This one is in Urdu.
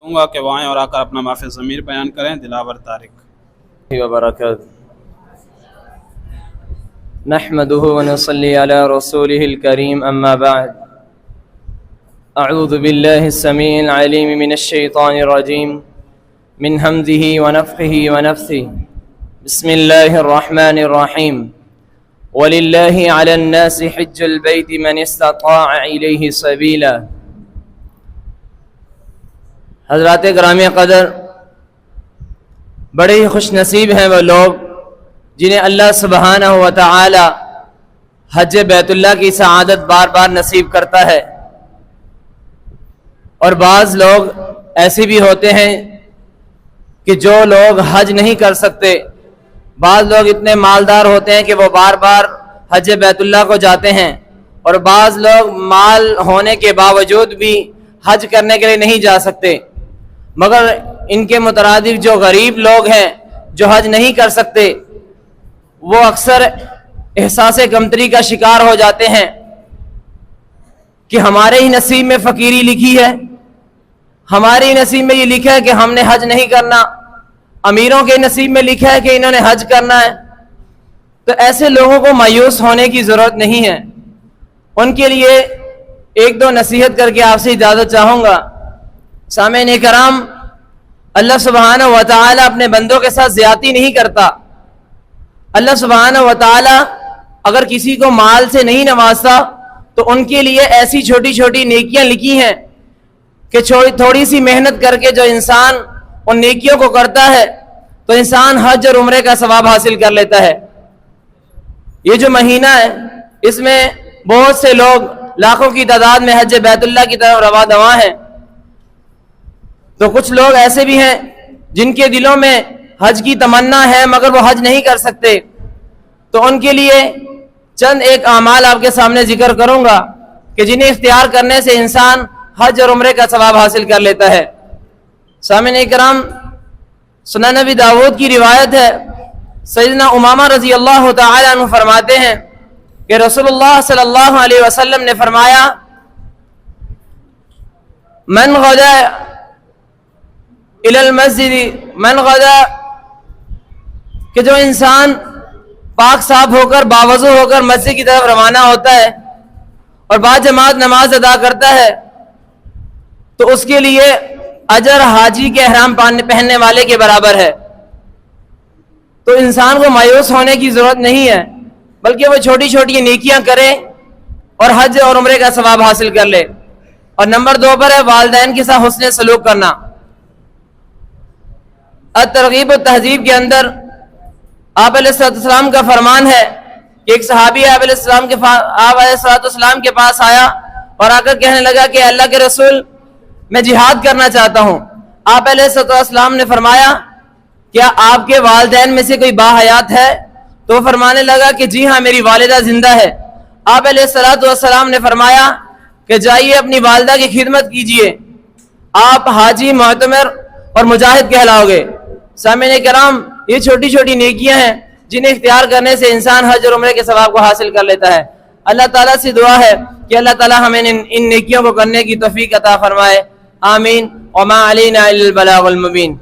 کہوں گا کہ وہ آئیں اور آ کر اپنا معافی ضمیر بیان کریں. دلاور طارق. وبرکاتہ. نحمده ونصلي على رسوله الكريم اما بعد. اعوذ بالله السميع العليم من الشيطان الرجيم من همزه ونفخه ونفثه. بسم الله الرحمن الرحيم. ولله على الناس حج البيت من استطاع إليه سبيلا. حضرات گرامی قدر، بڑے ہی خوش نصیب ہیں وہ لوگ جنہیں اللہ سبحانہ و تعالی حج بیت اللہ کی سعادت بار بار نصیب کرتا ہے. اور بعض لوگ ایسے بھی ہوتے ہیں کہ جو لوگ حج نہیں کر سکتے. بعض لوگ اتنے مالدار ہوتے ہیں کہ وہ بار بار حج بیت اللہ کو جاتے ہیں، اور بعض لوگ مال ہونے کے باوجود بھی حج کرنے کے لیے نہیں جا سکتے. مگر ان کے مترادف جو غریب لوگ ہیں جو حج نہیں کر سکتے، وہ اکثر احساس کمتری کا شکار ہو جاتے ہیں کہ ہمارے ہی نصیب میں فقیری لکھی ہے، ہمارے ہی نصیب میں یہ لکھا ہے کہ ہم نے حج نہیں کرنا، امیروں کے نصیب میں لکھا ہے کہ انہوں نے حج کرنا ہے. تو ایسے لوگوں کو مایوس ہونے کی ضرورت نہیں ہے. ان کے لیے ایک دو نصیحت کر کے آپ سے اجازت چاہوں گا. سامعین کرام، اللہ سبحانہ و تعالی اپنے بندوں کے ساتھ زیادتی نہیں کرتا. اللہ سبحانہ و تعالی اگر کسی کو مال سے نہیں نوازتا تو ان کے لیے ایسی چھوٹی چھوٹی نیکیاں لکھی ہیں کہ تھوڑی سی محنت کر کے جو انسان ان نیکیوں کو کرتا ہے تو انسان حج اور عمرے کا ثواب حاصل کر لیتا ہے. یہ جو مہینہ ہے اس میں بہت سے لوگ لاکھوں کی تعداد میں حج بیت اللہ کی طرف رواں دواں ہیں. تو کچھ لوگ ایسے بھی ہیں جن کے دلوں میں حج کی تمنا ہے مگر وہ حج نہیں کر سکتے. تو ان کے لیے چند ایک اعمال آپ کے سامنے ذکر کروں گا کہ جنہیں اختیار کرنے سے انسان حج اور عمرے کا ثواب حاصل کر لیتا ہے. سامعین اکرام، سنن نبی داؤد کی روایت ہے، سیدنا امامہ رضی اللہ تعالی عنہ فرماتے ہیں کہ رسول اللہ صلی اللہ علیہ وسلم نے فرمایا، من غدا الی المسجد، من غدا، کہ جو انسان پاک صاف ہو کر باوضو ہو کر مسجد کی طرف روانہ ہوتا ہے اور با جماعت نماز ادا کرتا ہے تو اس کے لیے اجر حاجی کے احرام پہننے والے کے برابر ہے. تو انسان کو مایوس ہونے کی ضرورت نہیں ہے، بلکہ وہ چھوٹی چھوٹی نیکیاں کرے اور حج اور عمرے کا ثواب حاصل کر لے. اور نمبر 2 پر ہے والدین کے ساتھ حسن سلوک کرنا. الترغیب والتہذیب کے اندر آپ علیہ السلام کا فرمان ہے کہ ایک صحابی آپ علیہ السلام کے پاس آیا اور آ کر کہنے لگا کہ اللہ کے رسول، میں جہاد کرنا چاہتا ہوں. آپ علیہ السلام نے فرمایا، کیا آپ کے والدین میں سے کوئی باحیات ہے؟ تو وہ فرمانے لگا کہ جی ہاں، میری والدہ زندہ ہے. آپ علیہ السلام نے فرمایا کہ جائیے اپنی والدہ کی خدمت کیجئے، آپ حاجی، معتمر اور مجاہد کہلاؤ گے. سامعین کرام، یہ چھوٹی چھوٹی نیکیاں ہیں جنہیں اختیار کرنے سے انسان حج اور عمرے کے ثواب کو حاصل کر لیتا ہے. اللہ تعالیٰ سے دعا ہے کہ اللہ تعالیٰ ہمیں ان نیکیوں کو کرنے کی توفیق عطا فرمائے. آمین. وما علینا الا البلاغ المبین.